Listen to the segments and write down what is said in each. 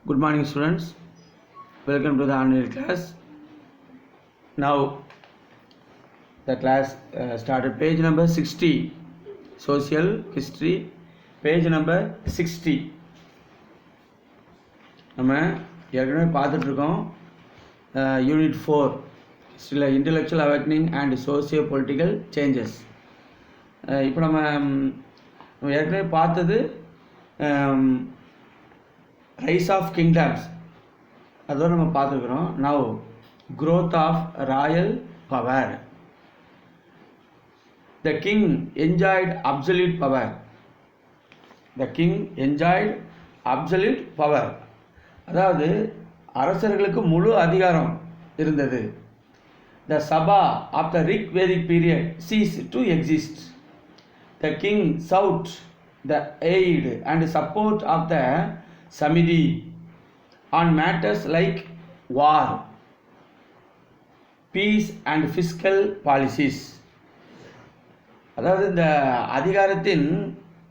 Good morning, students. Welcome to the online class. Now, the class started. Page number 60, Social History. Page number 60. நம்ம ஏற்கனவே பார்த்துட்ருக்கோம். Unit 4 ஹிஸ்ட்ரியில் intellectual awakening and socio political changes. இப்போ நம்ம ஏற்கனவே பார்த்தது rice of kingdoms, அதோடு நம்ம பார்த்துருக்குறோம். Now growth of royal power. The king enjoyed absolute power. The king enjoyed absolute power. அதாவது அரசர்களுக்கு முழு அதிகாரம் இருந்தது. The Sabha of the Rig Vedic period ceased to exist. The king sought the aid and support of the Samiti on matters like war, peace and fiscal policies. அதாவது இந்த அதிகாரத்தின்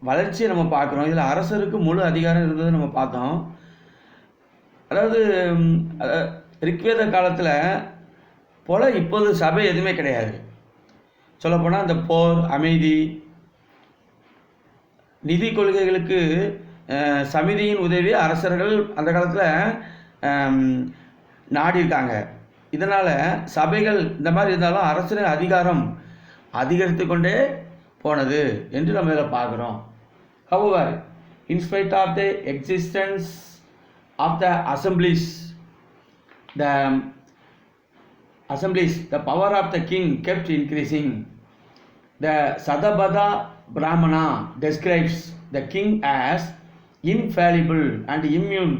வளர்ச்சியை நம்ம பார்க்குறோம். இதில் அரசருக்கு முழு அதிகாரம் இருந்தது நம்ம பார்த்தோம். அதாவது ரிக்வேத காலத்தில் போல் இப்போது சபை எதுவுமே கிடையாது. சொல்லப்போனால் அந்த போர், அமைதி, நிதி கொள்கைகளுக்கு சமிதியின் உதவி அரசர்கள் அந்த காலத்தில் நாடியிருக்காங்க. இதனால் சபைகள் இந்த மாதிரி இருந்தாலும் அரசரின் அதிகாரம் அதிகரித்து கொண்டே போனது என்று நம்ம இதில் பார்க்குறோம். However, in spite of the existence of the assemblies, the power of the king kept increasing. The Sadabada Brahmana describes the king as infallible and immune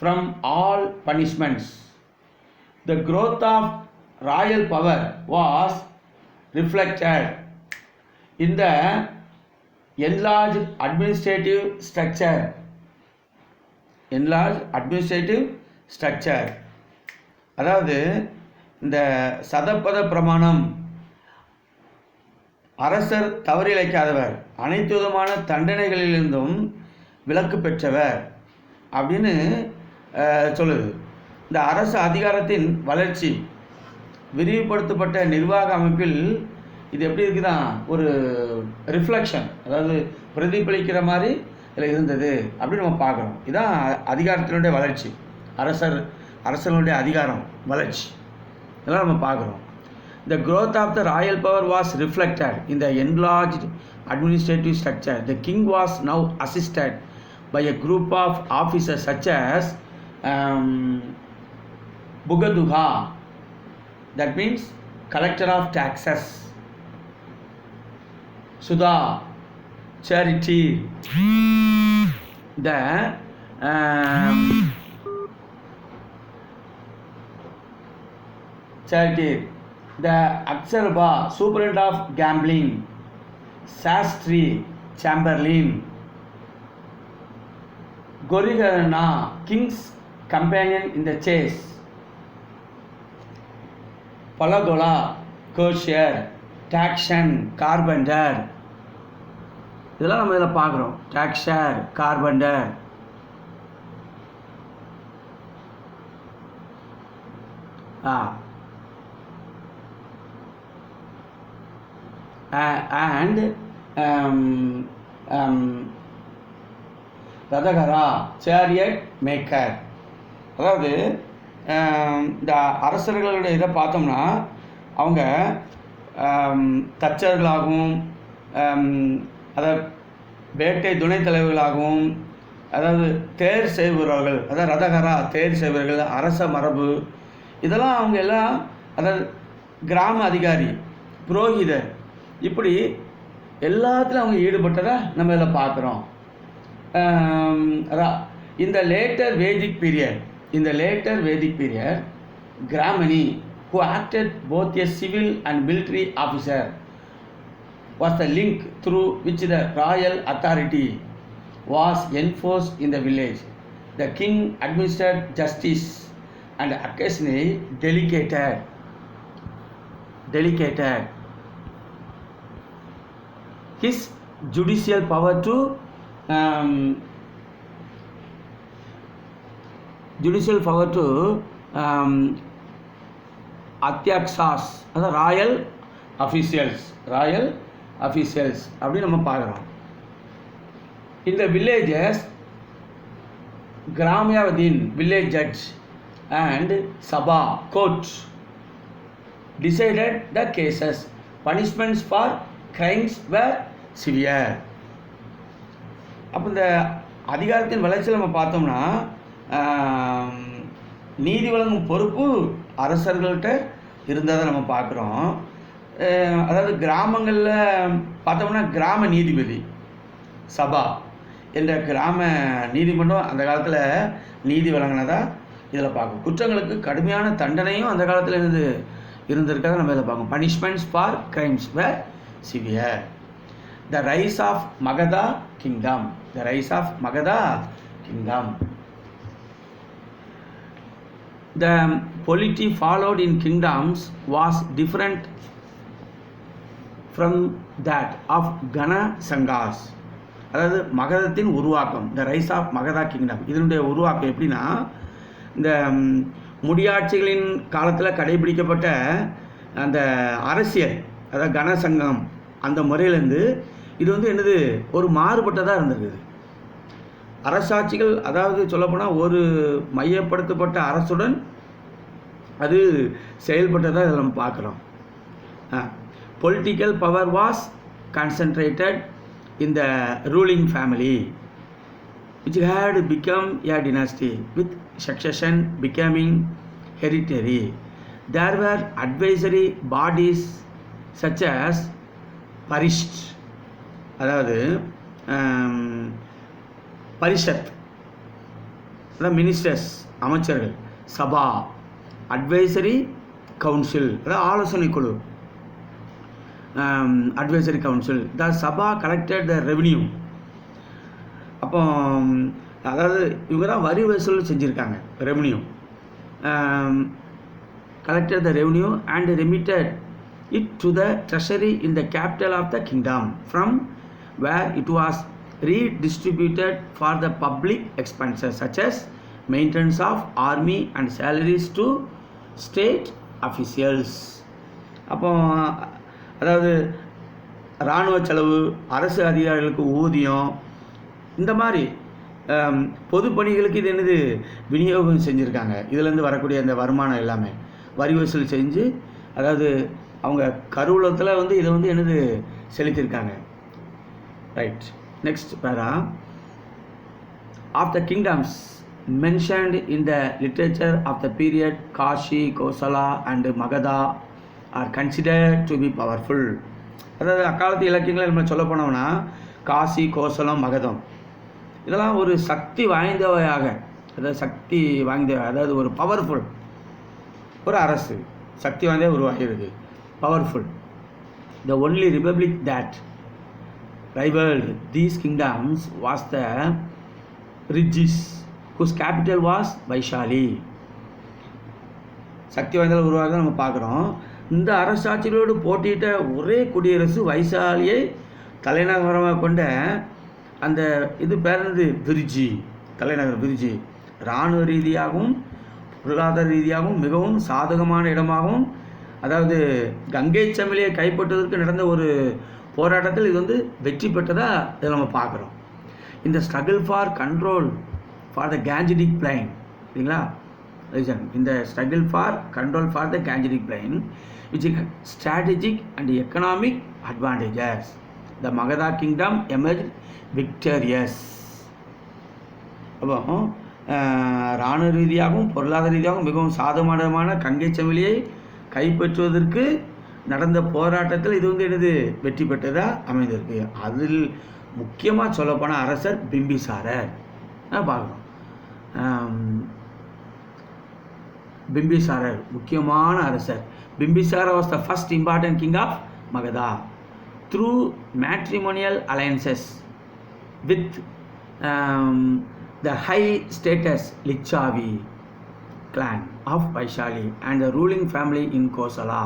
from all punishments. The growth of royal power was reflected in the enlarged administrative structure. அதாவது இந்த சதப்பத பிரமாணம், அரசர் தவறிழைக்காதவர், அனைத்து விதமான தண்டனைகளிலிருந்தும் விலக்கு பெற்றவர் அப்படின்னு சொல்லுது. இந்த அரசு அதிகாரத்தின் வளர்ச்சி, விரிவுபடுத்தப்பட்ட நிர்வாக அமைப்பில் இது எப்படி இருக்குதான் ஒரு ரிஃப்ளெக்ஷன், அதாவது பிரதிபலிக்கிற மாதிரி இதில் இருந்தது அப்படின்னு நம்ம பார்க்குறோம். இதுதான் அதிகாரத்தினுடைய வளர்ச்சி, அரசனுடைய அதிகாரம் வளர்ச்சி, இதெல்லாம் நம்ம பார்க்குறோம். The growth of the royal power was reflected in the enlarged administrative structure. The king was now assisted by a group of officers such as Bugaduha, that means collector of taxes, Sudha, charity, the Aksarba, superintendent of gambling, Sastri, chamberlain, Gorigarana, king's companion in the chase, Palagola, courtier, taxan, carpenter. இதெல்லாம் நம்ம இதில் பார்க்குறோம். டாக்ஸர், carpenter. And ரதகரா, chariot maker. அதாவது இந்த அரசர்களுடைய இதை பார்த்தோம்னா அவங்க தச்சர்களாகவும், அதை வேட்டை துணை தலைவர்களாகவும், அதாவது தேர் செய்பவர்கள், அதாவது ரதகரா தேர் செய்பவர்கள், அரச மரபு, இதெல்லாம் அவங்க எல்லாம், அதாவது கிராம அதிகாரி, புரோகிதர், இப்படி எல்லாத்துலையும் அவங்க ஈடுபட்டதை நம்ம இதில் பார்க்குறோம். இந்த later Vedic period Gramani, who acted both a civil and military officer, was the link through which the royal authority was enforced in the village. The king administered justice and occasionally delegated his judicial power to judicial power to அத்தியாக்ஷாஸ், அதாவது royal officials அப்படின்னு நம்ம பார்க்குறோம். இந்த villages கிராமியாவதீன் village judge and sabha court decided the cases. Punishments for crimes were severe. அப்போ இந்த அதிகாரத்தின் வளர்ச்சியில் நம்ம பார்த்தோம்னா நீதி வழங்கும் பொறுப்பு அரசர்கள்ட்ட இருந்ததை நம்ம பார்க்குறோம். அதாவது கிராமங்களில் பார்த்தோம்னா கிராம நீதிபதி சபா என்ற கிராம நீதிமன்றம் அந்த காலத்தில் நீதி வழங்கினதா இதில் பார்க்கும். குற்றங்களுக்கு கடுமையான தண்டனையும் அந்த காலத்தில் இருந்திருக்காக நம்ம இதில் பார்க்கணும். Punishments for crimes were severe. The rise of Magadha kingdom. The polity followed in kingdoms was different from that of Gana Sanghas. அதாவது மகதத்தின் உருவாக்கம், த ரைஸ் ஆஃப் மகதா கிங்டம், இதனுடைய உருவாக்கம் எப்படின்னா, இந்த முடியாட்சிகளின் காலத்தில் கடைபிடிக்கப்பட்ட அந்த அரசியல், அதாவது கனசங்கம், அந்த முறையிலேருந்து இது என்னது ஒரு மாறுபட்டதாக இருந்திருக்குது. அரசாட்சிகள், அதாவது சொல்லப்போனால் ஒரு மையப்படுத்தப்பட்ட அரசுடன் அது செயல்பட்டதாக இதில் நம்ம பார்க்குறோம். Political power was concentrated in the ruling family which had become a dynasty with succession becoming hereditary. There were advisory bodies such as parisht, அதாவது பரிஷத், அதாவது மினிஸ்டர்ஸ், அமைச்சர்கள், சபா, அட்வைசரி கவுன்சில், அதாவது ஆலோசனை குழு, advisory council. The sabha collected the revenue. அப்போ அதாவது இவங்க தான் வரி வசூல் செஞ்சுருக்காங்க. Revenue collected the revenue and remitted it to the treasury in the capital of the kingdom, from where it was redistributed for the public expenses such as maintenance of army and salaries to state officials. அப்போ அதாவது இராணுவ செலவு, அரசு அதிகாரிகளுக்கு ஊதியம், இந்த மாதிரி பொது பணிகளுக்கு இது என்னது விநியோகம் செஞ்சுருக்காங்க. இதிலேருந்து வரக்கூடிய அந்த வருமானம் எல்லாமே வரி வசூல் செஞ்சு, அதாவது அவங்க கருவூலத்தில் இதை என்னது செலுத்தியிருக்காங்க. Right. Next para. Of the kingdoms mentioned in the literature of the period Kashi, Kosala and Magadha are considered to be powerful. அதாவது அக்காலத்து இலக்கியங்களை நம்ம சொல்ல போனோம்னா காசி, கோசலம், மகதம் இதெல்லாம் ஒரு சக்தி வாய்ந்தவையாக, அதாவது ஒரு பவர்ஃபுல் ஒரு அரசு, சக்தி வாய்ந்த உருவாகிறது, powerful. The only republic that rivaled these kingdoms was the Ridges, whose capital was Vaishali. சக்தி வாய்ந்த உருவாக நம்ம பார்க்குறோம். இந்த அரசாட்சிகளோடு போட்டியிட்ட ஒரே குடியரசு வைசாலியை தலைநகரமாக கொண்ட அந்த இது பேரது விரிஜி, தலைநகர் விரிஜி. இராணுவ ரீதியாகவும் பொருளாதார ரீதியாகவும் மிகவும் சாதகமான இடமாகவும், அதாவது கங்கை சமவெளியை கைப்பற்றுவதற்கு நடந்த ஒரு போராட்டத்தில் இது வெற்றி பெற்றதாக இதை நம்ம பார்க்குறோம். இந்த struggle for control for the Gangetic plain, சரிங்களா? இந்த struggle for control for the Gangetic plain which is strategic and economic advantages. The Magadha kingdom emerged victorious. அப்போ இராணுவ ரீதியாகவும் பொருளாதார ரீதியாகவும் மிகவும் சாதகமான கங்கை சமவெளியை கைப்பற்றுவதற்கு நடந்த போராட்டத்தில் இது என்னது வெற்றி பெற்றதாக அமைந்திருக்கு. அதில் முக்கியமாக சொல்லப்போன அரசர் பிம்பிசாரர் பார்க்குறோம். பிம்பிசாரர் முக்கியமான அரசர். Bimbisara was the first important king of Magadha. Through matrimonial alliances with the high status Lichavi clan of Vaishali and the ruling family in Kosala,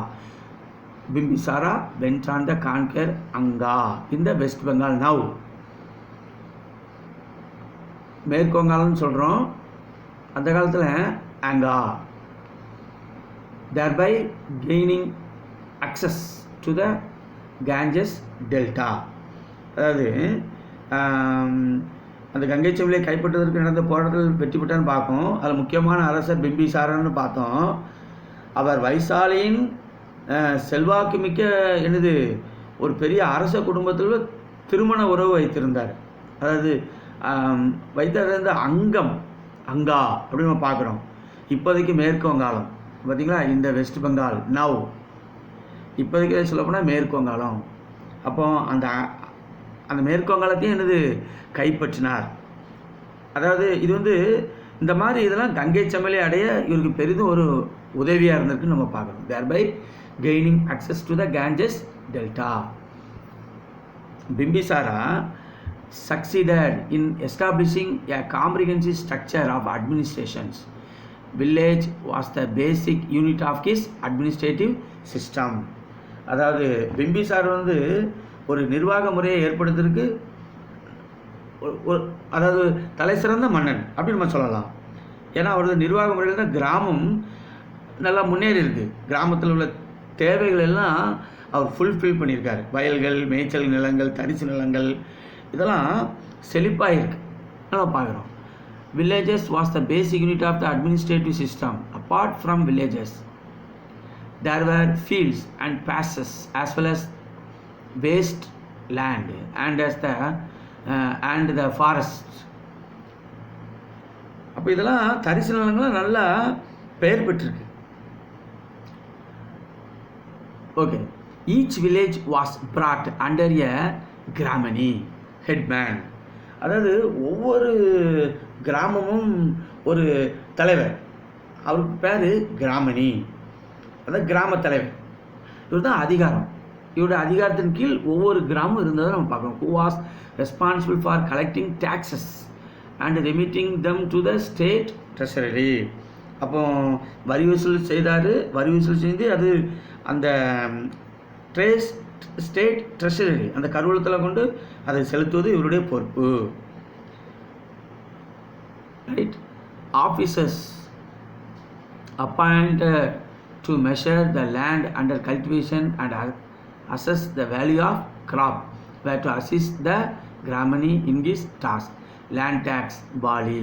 Bimbisara went on to conquer Anga in the West Bengal now. மேற்கு வங்காளம்னு சொல்கிறோம். அந்த காலத்தில் Anga, thereby gaining access to the Ganges delta. அதாவது அந்த கங்கை சமவெளியை கைப்பற்றுவதற்கு நடந்த போராட்டத்தில் வெற்றி பெற்றான்னு பார்ப்போம். அதில் முக்கியமான அரசர் பிம்பிசாரன்னு பார்த்தோம். அவர் வைசாலியின் செல்வாக்கு மிக்க என்னது ஒரு பெரிய அரச குடும்பத்தில் திருமண உறவு வைத்திருந்தார். அதாவது வைத்திருந்த அங்கா அப்படின்னு நம்ம பார்க்குறோம். இப்போதைக்கு மேற்கு வங்காளம் பார்த்திங்களா, இந்த வெஸ்ட் பெங்கால் நவ், இப்போதைக்கு சொல்லப்போனால் மேற்கு வங்காளம். அப்போ அந்த மேற்கு வங்காளத்தையும் என்னது கைப்பற்றினார். அதாவது இது இந்த மாதிரி இதெல்லாம் கங்கை சமவெளி அடைய இவருக்கு பெரிதும் ஒரு உதவியாக இருந்திருக்குன்னு நம்ம பார்க்கணும். thereby gaining access to the Ganges delta. Bimbisara succeeded in establishing a comprehensive structure of administrations. Village was the basic unit of his administrative system. அதாவது பிம்பிசார் ஒரு நிர்வாக முறையை ஏற்படுத்துறதுக்கு அதாவது தலை சிறந்த மன்னன் அப்படின்னு நம்ம சொல்லலாம். ஏன்னா அவரது நிர்வாக முறையில் தான் கிராமம் நல்லா முன்னேறி இருக்குது. கிராமத்தில் உள்ள தேவைகள் எல்லாம் அவர் ஃபுல்ஃபில் பண்ணியிருக்காரு. வயல்கள், மேய்ச்சல் நிலங்கள், தரிசு நிலங்கள் இதெல்லாம் செழிப்பாக இருக்குது நம்ம பார்க்குறோம். Villages was the basic unit of the administrative system. Apart from villages there were fields and passes as well as waste land and the forests. அப்போ இதெல்லாம் தரிசு நிலங்கள்லாம் நல்லா பெயர் பெற்றிருக்கு. Okay, each village was brought under a Gramani headman. அதாவது ஒவ்வொரு கிராமமும் ஒரு தலைவர், அவருக்கு பேர் கிராமணி, அதாவது கிராம தலைவர். இவர் தான் அதிகாரம். இவருடைய அதிகாரத்தின் கீழ் ஒவ்வொரு கிராமம் இருந்ததை நம்ம பார்க்கணும். who was responsible for collecting taxes and remitting them to the state treasury. அப்போ வரி வசூல் செய்தார். வரி வசூல் செய்து அது அந்த ஸ்டேட் ட்ரெஷரி அந்த கருவூலத்தில் கொண்டு அதை செலுத்துவது இவருடைய பொறுப்பு. Right. Officers appointed to measure the land under cultivation and assess the value of crop were to assist the Gramani in this task. Land tax Bali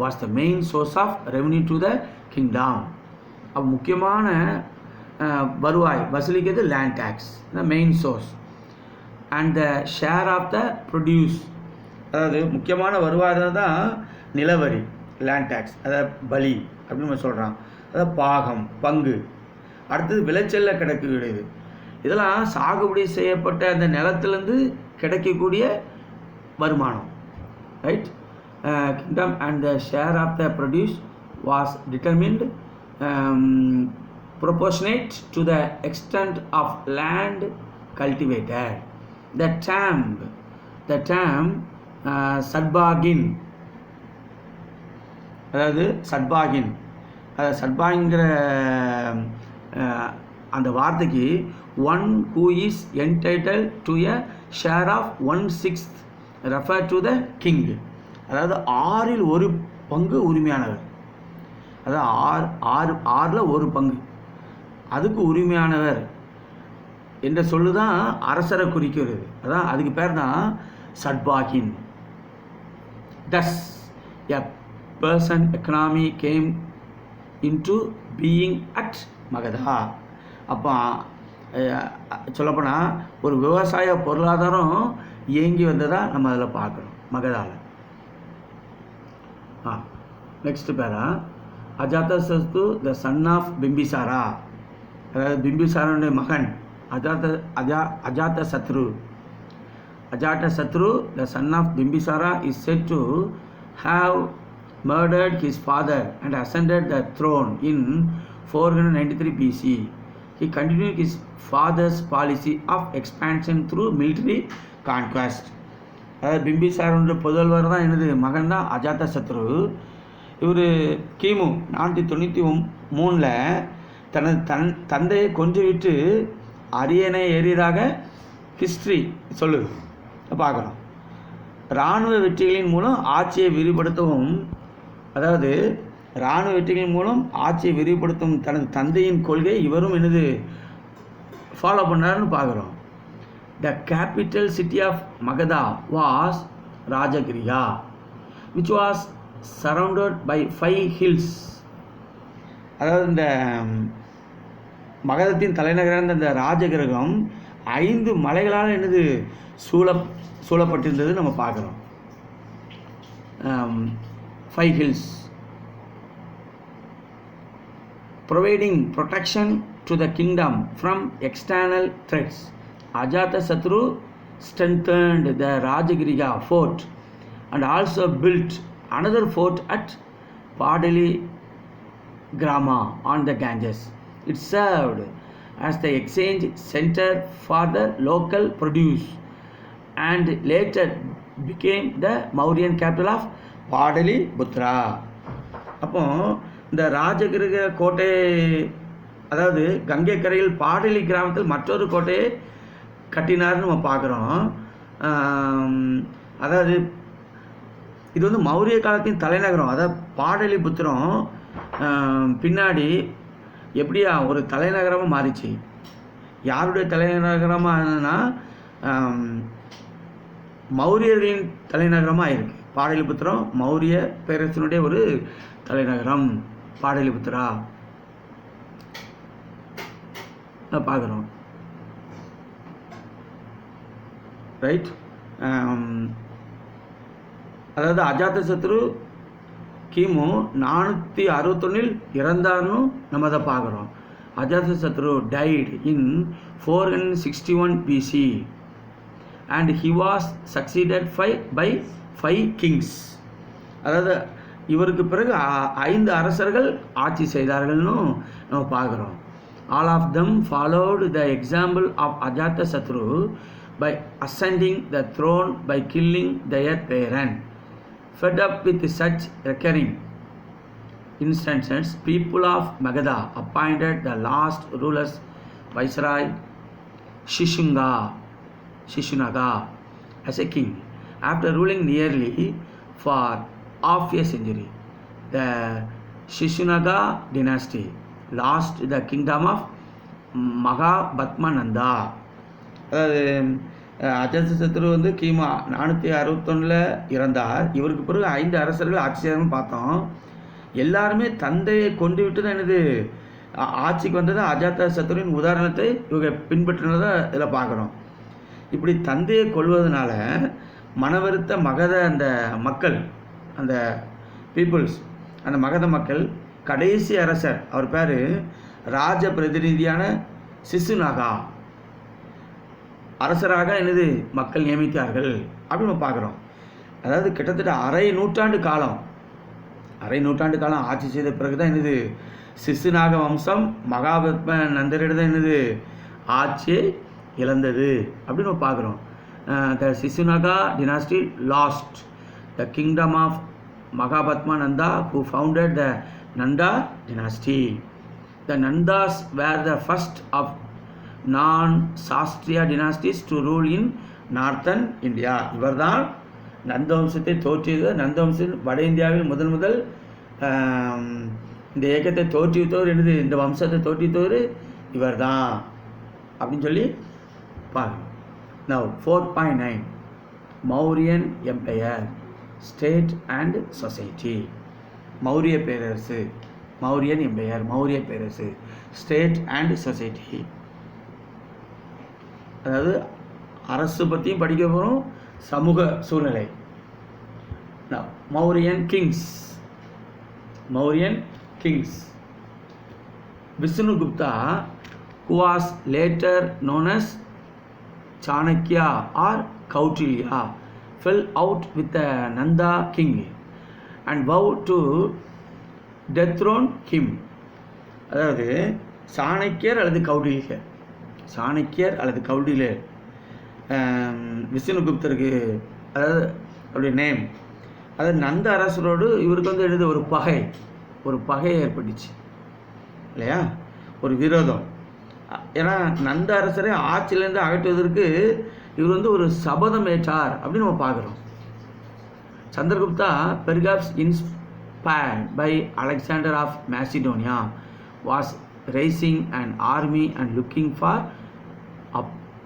was the main source of revenue to the kingdom. अब முக்கியமான வருவாய் வசூலிக்கிறது land tax, the main source, and the share of the produce. அதாவது முக்கியமான வருவாய் தான் நிலவரி land tax, அதாவது பலி அப்படின்னு நம்ம சொல்கிறோம். அதாவது பாகம் பங்கு. அடுத்தது விளைச்சலில் கிடைக்கக்கூடியது. இதெல்லாம் சாகுபடி செய்யப்பட்ட அந்த நிலத்திலேருந்து கிடைக்கக்கூடிய வருமானம். Right. Kingdom and the share of the produce was determined proportionate to the extent of land cultivated. The term shadbhagin, அதாவது சட்பாகின், சட்பாங்கிற அந்த வார்த்தைக்கு one who is entitled to a share of 1/6 refer to the king. அதாவது 6 1 பங்கு உரிமையானவர். அதாவது 6 1 பங்கு அதுக்கு உரிமையானவர் என்ற சொல்லு தான் அரசரை குறிக்கிறது. அதான் அதுக்கு பேர் தான் சட்பாகின். Thus a person economy came into being at மகதா. அப்போ சொல்லப்போனால் ஒரு விவசாய பொருளாதாரம் இயங்கி வந்ததாக நம்ம அதில் பார்க்குறோம் மகதாவில். நெக்ஸ்ட் பேரா அஜாதசத்ரு த சன் ஆஃப் பிம்பிசாரா. அதாவது பிம்பிசாரனுடைய மகன் Ajatashatru. Ajatasatru, the son of Bimbisara, is said to have murdered his father and ascended the throne in 493 BC. He continued his father's policy of expansion through military conquest. அதாவது பிம்பிசாரனுடைய புதல்வர் தான் எனது மகன் தான் அஜாதசத்ரு. இவர் கிமு 493 தனது தந்தையை கொன்றுவிட்டு அரியணை ஏறியதாக ஹிஸ்ட்ரி சொல்லுது பார்க்குறோம். இராணுவ வெற்றிகளின் மூலம் ஆட்சியை விரிவுபடுத்தவும், அதாவது இராணுவ வெற்றிகள் மூலம் ஆட்சியை விரிவுபடுத்தும் தனது தந்தையின் கொள்கை இவரும் என்னது ஃபாலோ பண்ணாருன்னு பார்க்குறோம். The capital city of Magadha was Rajagriha which was surrounded by 5 hills. அதாவது இந்த மகதத்தின் தலைநகரான இந்த ராஜகிரகம் 5 மலைகளால் என்னது சூழப்பட்டிருந்தது நம்ம பார்க்குறோம். 5 hills providing protection to the kingdom from external threats. Ajatasattu strengthened the Rajagiriga fort and also built another fort at Padali Grama on the Ganges. It served as the exchange center for the local produce and later became the Mauryan capital of Padaliputra. அப்போ இந்த ராஜகிருக கோட்டை, அதாவது கங்கை கரையில் பாடலி கிராமத்தில் மற்றொரு கோட்டையை கட்டினார்னு நம்ம பார்க்குறோம். அதாவது இது வந்து மௌரிய காலத்தின் தலைநகரம். அதாவது பாடலிபுத்திரம் பின்னாடி எப்படியா ஒரு தலைநகரமாக மாறிச்சு. யாருடைய தலைநகரமாக இருந்ததுன்னா மௌரியர்களின் தலைநகரமாக இருக்குது. பாடலிபுத்திரம் மௌரிய பேரரசினுடைய ஒரு தலைநகரம் பாடலிபுத்திரா பார்க்குறோம். ரைட். அதாவது அஜாதசத்ரு கிமு 461 இறந்தார்னு நம்ம அதை பார்க்குறோம். Ajatashatru tight in 461 BC and he was succeeded by 5 kings. அதாவது இவருக்கு பிறகு 5 அரசர்கள் ஆட்சி செய்தார்கள்னு நம்ம பார்க்குறோம். All of them followed the example of Ajatasattu by ascending the throne by killing their parent. Fed up with such recurring instances, people of Magadha appointed the last ruler's viceroy Shishunaga as a king. After ruling nearly for half a century, the Shishunaga dynasty lost the kingdom of Mahabhatmananda. அதாவது அஜாதசத்ரு வந்து கிமு 461 இறந்தார். இவருக்கு பிறகு 5 அரசர்கள் ஆட்சி செய்யணும்னு பார்த்தோம். எல்லாருமே தந்தையை கொண்டு விட்டு தான் என்னது ஆட்சிக்கு வந்தது. அஜாதசத்ருவின் உதாரணத்தை இவங்க பின்பற்றினதை இதில் பார்க்குறோம். இப்படி தந்தையை கொள்வதனால மனவருத்த மகத அந்த மக்கள், அந்த பீப்புள்ஸ், அந்த மகத மக்கள் கடைசி அரசர் அவர் பேர் ராஜ பிரதிநிதியான சிசுநாகா அரசராக என்னது மக்கள் நியமித்தார்கள் அப்படின்னு நம்ம பார்க்குறோம். அதாவது கிட்டத்தட்ட அரை நூற்றாண்டு காலம் ஆட்சி செய்த பிறகு தான் என்னது சிசுநாக வம்சம் மகாபத்ம நந்தரிடம் தான் என்னது ஆட்சியை இழந்தது அப்படின்னு நம்ம பார்க்குறோம். The Sisunaga dynasty lost the kingdom of Mahabhatma Nanda, who founded the Nanda dynasty. The Nandas were the first of non-Sastriya dynasties to rule in northern India. இவர்தான் நந்த வம்சத்தை தோற்றியது. நந்த வம்சம் வட இந்தியாவில் முதல் இந்த இயக்கத்தை தோற்றுவித்தவர் என்னது, இந்த வம்சத்தை தோற்றுவித்தவர் இவர்தான் அப்படின்னு சொல்லி பார்க்கணும். Now 4.9 Mauryan Empire, State and Society. Maurya பேரரசு, மௌரியன் எம்பையர், மௌரிய பேரரசு, ஸ்டேட் அண்ட் சொசைட்டி. அதாவது அரசு பற்றியும் படிக்க போகிறோம், சமூக சூழ்நிலை. Mauryan kings. Vishnugupta, who was later known as Chanakya or Kautilya, fell out with the Nanda king and vowed to dethrone him. அதாவது சாணக்கியர் அல்லது கௌடில்யர் விஷ்ணுகுப்தருக்கு, அதாவது அவருடைய நேம், அதாவது நந்த அரசரோடு இவருக்கு வந்து எழுத ஒரு பகை ஏற்பட்டுச்சு இல்லையா, ஒரு விரோதம். ஏன்னா நந்த அரசரை ஆட்சியிலேருந்து அகற்றுவதற்கு இவர் வந்து ஒரு சபதம் ஏற்றார் அப்படின்னு நம்ம பார்க்குறோம். Chandragupta perhaps inspired by Alexander of Macedonia, was raising an army and looking for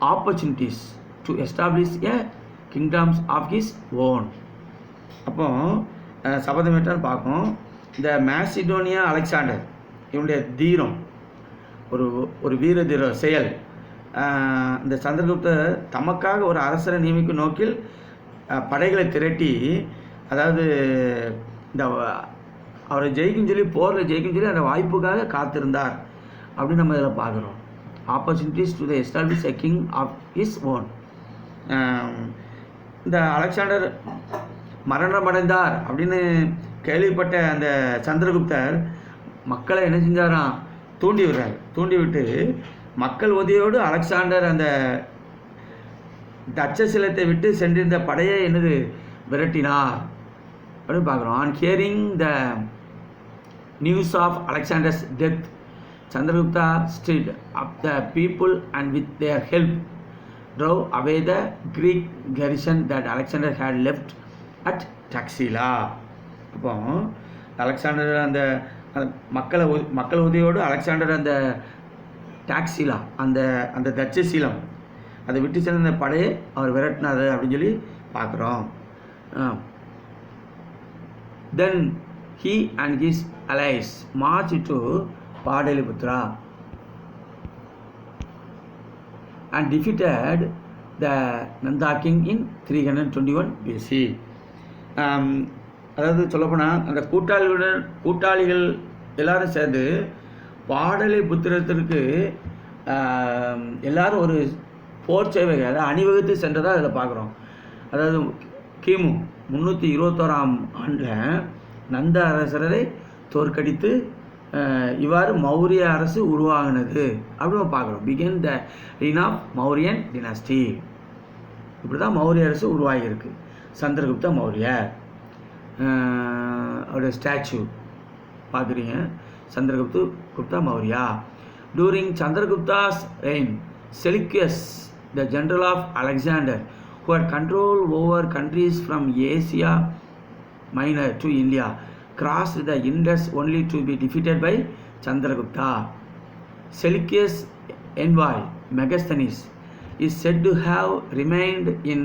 opportunities to establish a kingdoms of his own. அப்போ சபதமேற்றான்னு பார்க்கும். இந்த மேசிடோனியா அலெக்சாண்டர் இவனுடைய தீரம், ஒரு வீர தீர செயல், இந்த சந்திரகுப்தர் தமக்காக ஒரு அரசரை நியமிக்கும் நோக்கில் படைகளை திரட்டி, அதாவது இந்த அவரை ஜெயிக்கும் சொல்லி, போரில் ஜெயிக்கும் சொல்லி அந்த வாய்ப்புக்காக காத்திருந்தார் அப்படின்னு நம்ம இதில் பார்க்குறோம். Opportunities to the establish a king of his own. இந்த அலெக்சாண்டர் மரணமடைந்தார் அப்படின்னு கேள்விப்பட்ட அந்த சந்திரகுப்தர் மக்களை என்ன செஞ்சாராம், தூண்டி விடுறார். தூண்டி விட்டு மக்கள் உதவியோடு அலெக்சாண்டர் அந்த தட்சசிலத்தை விட்டு சென்றிருந்த படையை என்னது விரட்டினார் அப்படின்னு பார்க்குறோம். On hearing the news of Alexander's death, Chandragupta stirred up the people and with their help drove away the Greek garrison that Alexander had left at Taxila. அப்போ அலெக்சாண்டர் அந்த மக்கள் உதவியோடு அலெக்சாண்டர் அந்த டாக்ஸிலா, அந்த தட்சசீலம் அதை விட்டு சென்ற படையை அவர் விரட்டினார் அப்படின்னு சொல்லி பார்க்குறோம். Then he and his allies marched to Padaliputra and defeated the Nanda king in 321 BC. அதாவது சொல்லப்போனால் அந்த கூட்டாளிகள் எல்லாரும் சேர்ந்து பாடலிபுத்திரத்திற்கு எல்லாரும் ஒரு போர் சேவை, அதாவது அணிவகுத்து சென்றதாக அதில் பார்க்குறோம். அதாவது கிமு 321ஆம் ஆண்டில் நந்த அரசரை தோற்கடித்து இவ்வாறு மௌரிய அரசு உருவாகினது அப்படின்னு பார்க்குறோம். Begin the reign of Mauryan dynasty. இப்படி தான் மௌரிய அரசு உருவாகியிருக்கு. சந்திரகுப்த மௌரியர் அவருடைய ஸ்டாச்சு பார்க்குறீங்க, Chandragupta Maurya. During Chandragupta's reign, Seleucus the general of Alexander who had control over countries from Asia Minor to India crossed the Indus only to be defeated by Chandragupta. Seleucus' envoy Megasthenes is said to have remained in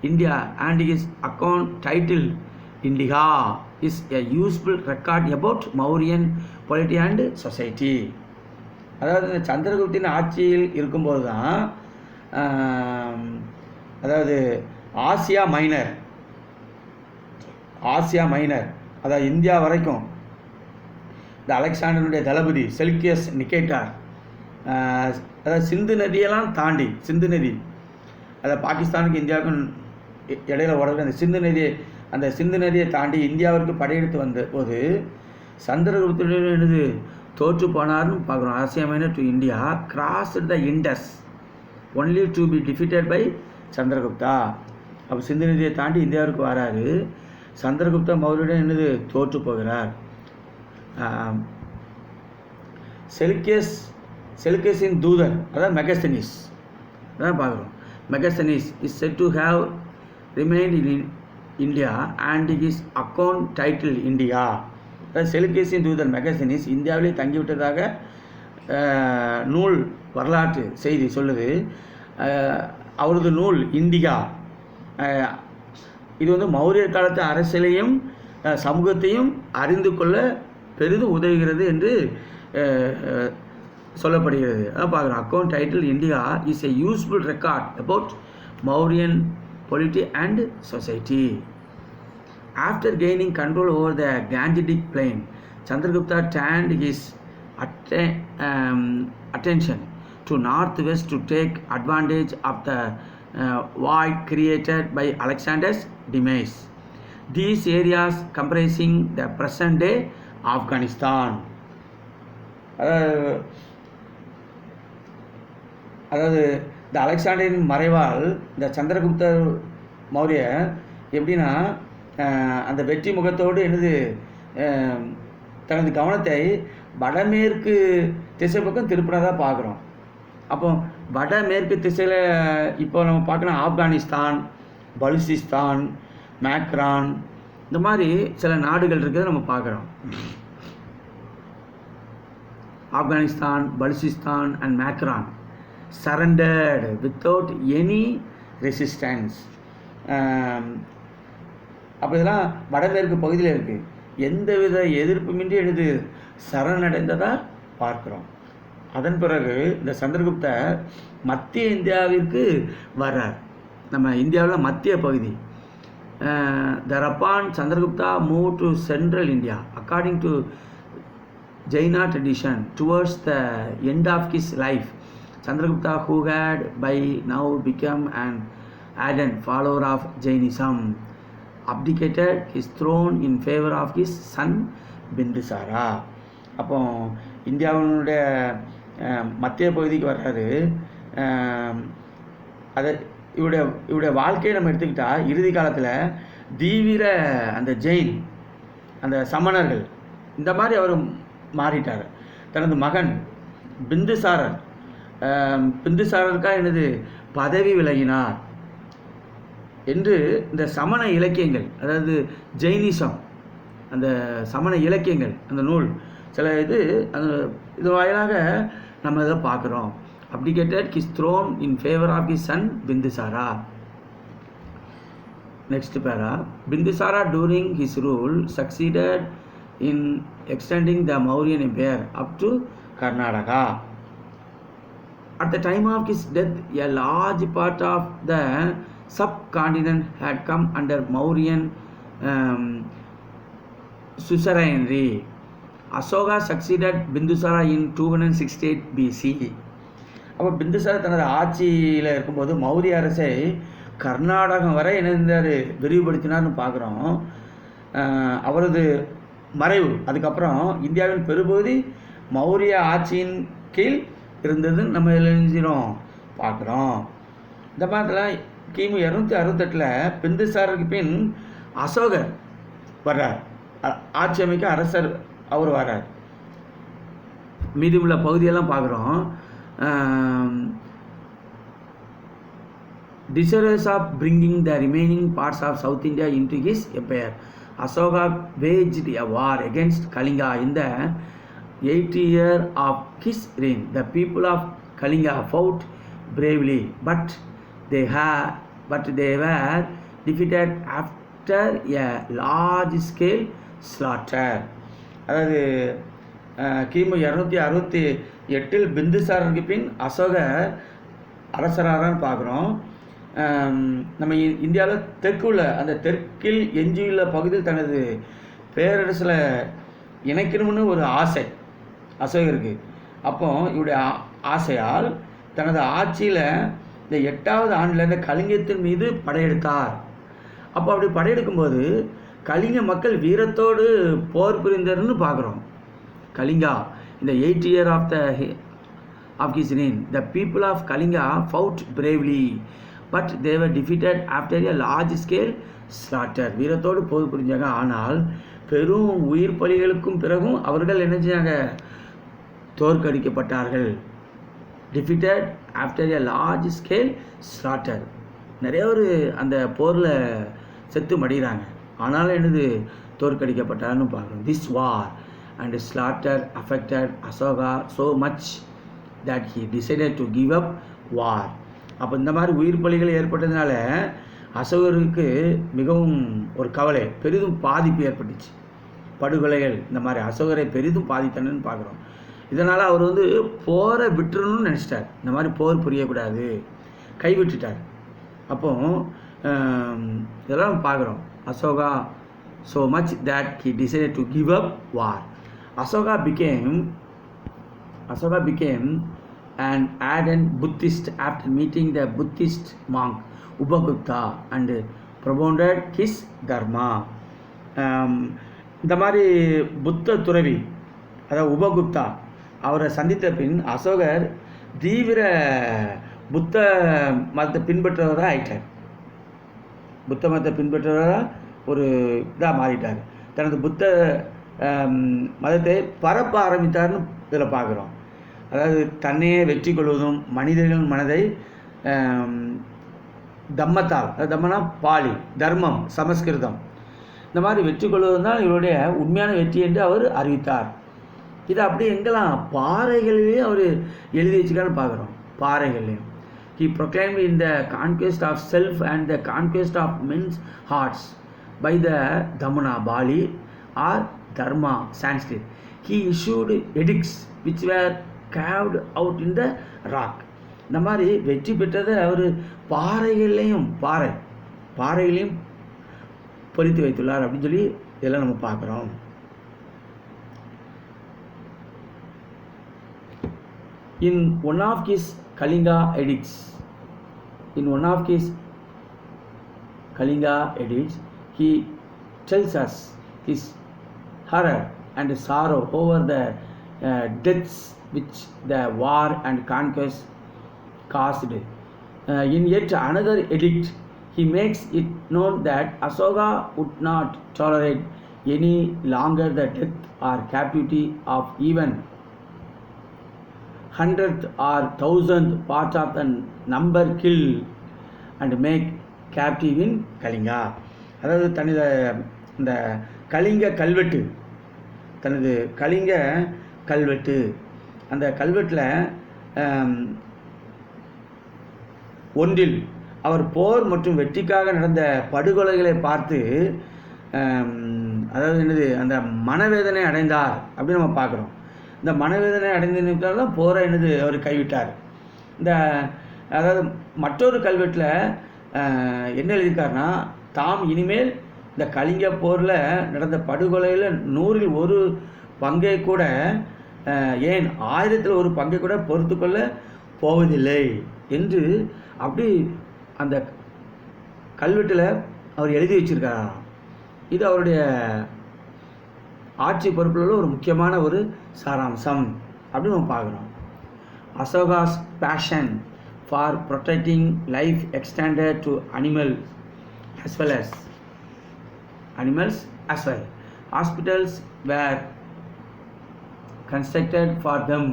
India and his account titled Indica is a useful record about Mauryan polity and society. அதாவது இந்த சந்திரகுப்தின் ஆட்சியில் இருக்கும்போது தான் அதாவது Asia minor அதாவது India வரைக்கும் இந்த அலெக்சாண்டருடைய தளபதி செல்கியஸ் நிக்கேட்டார், அதாவது சிந்து நதியெல்லாம் தாண்டி, சிந்து நதி அதாவது பாகிஸ்தானுக்கு இந்தியாவுக்கும் இடையில ஓடுற அந்த சிந்து நதியை தாண்டி இந்தியாவிற்கு படையெடுத்து வந்த போது சந்திரகுப்தர் என்னது தோற்று போனார்னு பார்க்குறோம். Asia minor to India crossed the Indus only to be defeated by Chandragupta. அப்போ சிந்து நதியை தாண்டி இந்தியாவிற்கு வராரு. சந்திரகுப்த மௌரியன் என்னது தோற்று போகிறார். செலுக்கஸின் தூதர் அதாவது மெகஸ்தனிஸ் அதான் பார்க்குறோம். Megasthenes is set to have remained in India and is account title India. அதாவது செலுக்கஸின் தூதர் மெகஸ்தனிஸ் இந்தியாவிலே தங்கிவிட்டதாக நூல் வரலாற்று செய்தி சொல்லுது. அவரது நூல் இண்டிகா இது வந்து மௌரியர் காலத்து அரசியலையும் சமூகத்தையும் அறிந்து கொள்ள பெரிதும் உதவுகிறது என்று சொல்லப்படுகிறது. அதான் பார்க்குறோம். Account title India is a useful record about Mauryan polity and society. After gaining control over the Gangetic plain, Chandragupta turned his attention to northwest to take advantage of the void created by Alexander's demise. These areas comprising the present day Afghanistan. அதாவது இந்த அலெக்சாண்டரின் மறைவால் இந்த சந்திரகுப்தர் மௌரிய எப்படின்னா அந்த வெற்றி முகத்தோடு என்னது தனது கவனத்தை வடமேற்கு திசை பக்கம் திருப்பினதாக பார்க்குறோம். அப்போ வடமேற்கு திசையில் இப்போ நம்ம பார்க்கலாம் ஆப்கானிஸ்தான், பலுசிஸ்தான், மேக்ரான், இந்த மாதிரி சில நாடுகள் இருக்கிறத நம்ம பார்க்குறோம். Afghanistan, Balochistan and Macron surrendered without any resistance. அப்போ இதெல்லாம் வடமேற்கு பகுதியில் இருக்குது. எந்தவித எதிர்ப்புமின்றி எழுது சரணடைந்ததாக பார்க்குறோம். அதன் பிறகு இந்த சந்திரகுப்தர் மத்திய இந்தியாவிற்கு வர்றார். நம்ம இந்தியாவில் மத்திய பகுதி. thereupon Chandragupta moved to central India according to Jaina tradition. Towards the end of his life, Chandragupta, who had by now become an ardent follower of Jainism, abdicated his throne in favor of his son Bindusara. அப்போ இந்தியாவினுடைய மத்திய பகுதிக்கு வர்றாரு. அதை இவருடைய வாழ்க்கையை நம்ம எடுத்துக்கிட்டால் இறுதி காலத்தில் தீவிர அந்த ஜெயின், அந்த சமணர்கள், இந்த மாதிரி அவர் மாறிட்டார். தனது மகன் பிந்துசாரருக்காக எனது பதவி விலகினார் என்று இந்த சமண இலக்கியங்கள், அதாவது ஜெயினிசம், அந்த சமண இலக்கியங்கள், அந்த நூல் சில இது வாயிலாக நம்ம இதை பார்க்குறோம். abdicated his throne in favor of his son Bindusara. Next para. Bindusara during his rule succeeded in extending the Mauryan Empire up to Karnataka. At the time of his death, a large part of the subcontinent had come under Mauryan suzerainty. Asoka succeeded Bindusara in 268 BC. அப்போ பிந்துசார் தனது ஆட்சியில் இருக்கும்போது மௌரிய அரசை கர்நாடகம் வரை இணைந்தார், விரிவுபடுத்தினார்னு பார்க்குறோம். அவரது மறைவு அதுக்கப்புறம் இந்தியாவின் பெரும்பகுதி மௌரிய ஆட்சியின் கீழ் இருந்ததுன்னு நம்ம எழுதினோம் பார்க்குறோம். இந்த மாதிரிலாம் கிமு 268 பிந்துசாருக்கு பின் அசோகர் வர்றார், ஆட்சி அமைக்க அரசர் அவர் வர்றார். மீதி உள்ள பகுதியெல்லாம் பார்க்குறோம். Desirous of bringing the remaining parts of South India into his empire, Asoka waged a war against Kalinga in the 8th year of his reign. The people of Kalinga fought bravely, but they were defeated after a large-scale slaughter. அதாவது கிமு 268 பிந்துசாரருக்கு பின் அசோகர் அரசராரான்னு பார்க்குறோம். நம்ம இந்தியாவில் தெற்குள்ள அந்த தெற்கில் எஞ்சியுள்ள பகுதியில் தனது பேரரசில் இணைக்கணும்னு ஒரு ஆசை அசோகருக்கு. அப்போ இவருடைய ஆசையால் தனது ஆட்சியில் இந்த 8வது ஆண்டில் இந்த கலிங்கத்தின் மீது படையெடுத்தார். அப்போ அப்படி படையெடுக்கும்போது கலிங்க மக்கள் வீரத்தோடு போர் புரிந்தர்னு பார்க்குறோம். Kalinga in the 8th year of his reign, the people of Kalinga fought bravely, but they were defeated after a large scale slaughter. வீரத்தோடு போர் புரிஞ்சாங்க. ஆனால் பெரும் உயிர் பலிகளுக்கும் பிறகும் அவர்கள் என்ன செஞ்சாங்க? தோற்கடிக்கப்பட்டார்கள். defeated after a large scale slaughter. நிறைய ஒரு அந்த போரில் செத்து மடிகிறாங்க. ஆனாலும் என்னது? தோற்கடிக்கப்பட்டார்னு பார்க்குறோம். This war and slaughter affected Asoka so much that he decided to give up war. அப்போ இந்த மாதிரி உயிர் பலிகள் ஏற்பட்டதுனால அசோகருக்கு மிகவும் ஒரு கவலை, பெரிதும் பாதிப்பு ஏற்பட்டுச்சு. படுகொலைகள் இந்த மாதிரி அசோகரை பெரிதும் பாதித்தனன்னு பார்க்குறோம். இதனால் அவர் போரை விட்டுறணும்னு நினச்சிட்டார். இந்த மாதிரி போர் புரியக்கூடாது, கைவிட்டுட்டார். அப்போ இதெல்லாம் பார்க்குறோம். Asoka so much that he decided to give up war. Asoka became an ardent Buddhist after meeting the Buddhist monk Ubagupta and propounded his dharma. இந்த மாதிரி புத்த துறவி அதாவது உபகுப்தா அவரை சந்தித்த பின் அசோகர் தீவிர புத்த மதத்தை பின்பற்றுவதாக ஆயிட்டார். புத்த மதத்தை பின்பற்றுவதாக ஒரு இதாக மாறிட்டார். தனது புத்த மதத்தை பரப்ப ஆரம்பித்தார்னு இதில் பார்க்குறோம். அதாவது தன்னையே வெற்றி கொள்வதும் மனிதர்கள் மனதை தம்மத்தால், தம்மனா பாலி, தர்மம் சமஸ்கிருதம், இந்த மாதிரி வெற்றி கொள்வது தான் இவருடைய உண்மையான வெற்றி என்று அவர் அறிவித்தார். இது அப்படி எங்கெல்லாம் பாறைகளிலேயே அவர் எழுதி வச்சுக்கான்னு பார்க்குறோம். பாறைகள்லையும் he proclaimed in the conquest of self and the conquest of men's hearts by the Dhamana Bali or Dharma Sanskrit. He issued edicts which were carved out in the rock. இந்த மாதிரி வெற்றி பெற்றதை அவர் பாறைகள்லையும் பொறித்து வைத்துள்ளார் அப்படின்னு சொல்லி இதெல்லாம் நம்ம பார்க்குறோம். In one of his Kalinga edicts, he tells us his horror and sorrow over the deaths which the war and conquest caused. In yet another edict, he makes it known that Asoka would not tolerate any longer the death or captivity of even 100th or 1000th part of the number killed and make captive in Kalinga. அதாவது தனது இந்த கலிங்க கல்வெட்டு அந்த கல்வெட்டில் ஒன்றில் அவர் போர் மற்றும் வெற்றிக்காக நடந்த படுகொலைகளை பார்த்து அதாவது என்னது அந்த மனவேதனை அடைந்தார் அப்படின்னு நம்ம பார்க்குறோம். இந்த மனவேதனை அடைந்ததுனால தான் போரை என்னது அவர் கைவிட்டார். இந்த அதாவது மற்றொரு கல்வெட்டில் என்ன எழுதியிருக்காருன்னா, தாம் இனிமேல் இந்த கலிங்க போரில் நடந்த படுகொலையில் 100ல் 1 பங்கை கூட ஏன் 1000ல் 1 பங்கை கூட பொறுத்து கொள்ள போவதில்லை என்று அப்படி அந்த கல்வெட்டில் அவர் எழுதி வச்சிருக்காராம். இது அவருடைய ஆட்சி பொறுப்பில் ஒரு முக்கியமான ஒரு சாராம்சம் அப்படின்னு நம்ம பார்க்குறோம். Ashoka's passion for protecting life extended to animals as well. Hospitals were constructed for them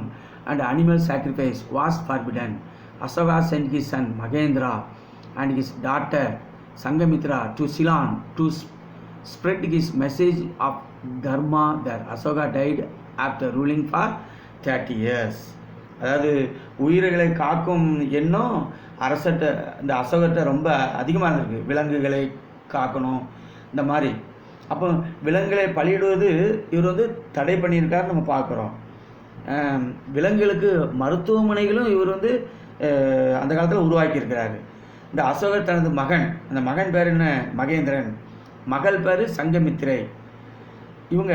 and animal sacrifice was forbidden. Asoka sent his son Mahendra and his daughter Sangamitra to Ceylon to spread his message of Dharma there. Asoka died after ruling for 30 years. அதாவது உயிர்களை காக்கும் எண்ணம் இந்த அசோகத்தை ரொம்ப அதிகமாக இருந்திருக்கு. விலங்குகளை காக்கணும் இந்த மாதிரி. அப்போ விலங்குகளை பலியிடுவது இவர் தடை பண்ணியிருக்காரு நம்ம பார்க்குறோம். விலங்குகளுக்கு மருத்துவமனைகளும் இவர் அந்த காலத்தில் உருவாக்கியிருக்கிறாரு. இந்த அசோகர் தனது மகன், அந்த மகன் பேர் என்ன, மகேந்திரன், மகள் பேர் சங்கமித்திரை. இவங்க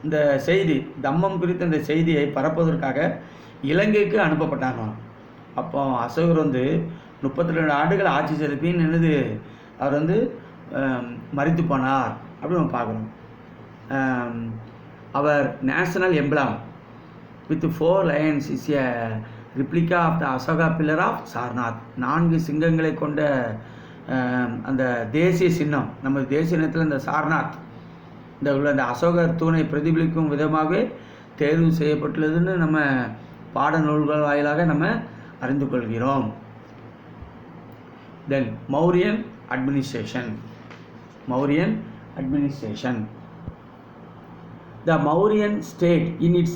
இந்த செய்தி தம்மம் குறித்த இந்த செய்தியை பரப்புவதற்காக இலங்கைக்கு அனுப்பப்பட்டாங்க. அப்போ அசோகர் 32 ஆண்டுகள் ஆட்சி செலுத்தின்னு என்னது அவர் மரித்து போனார் அப்படின்னு நம்ம பார்க்குறோம். அவர் national emblem with 4 lions is a replica of the Ashoka pillar of Sarnath. 4 சிங்கங்களை கொண்ட அந்த தேசிய சின்னம், நம்ம தேசிய சின்னத்தில் இந்த சார்நாத் இந்த அசோகர் தூணை பிரதிபலிக்கும் விதமாகவே தேர்வு செய்யப்பட்டுள்ளதுன்னு நம்ம பாட நூல்கள் வாயிலாக நம்ம அறிந்து கொள்கிறோம். Then Mauryan administration. The Mauryan state in its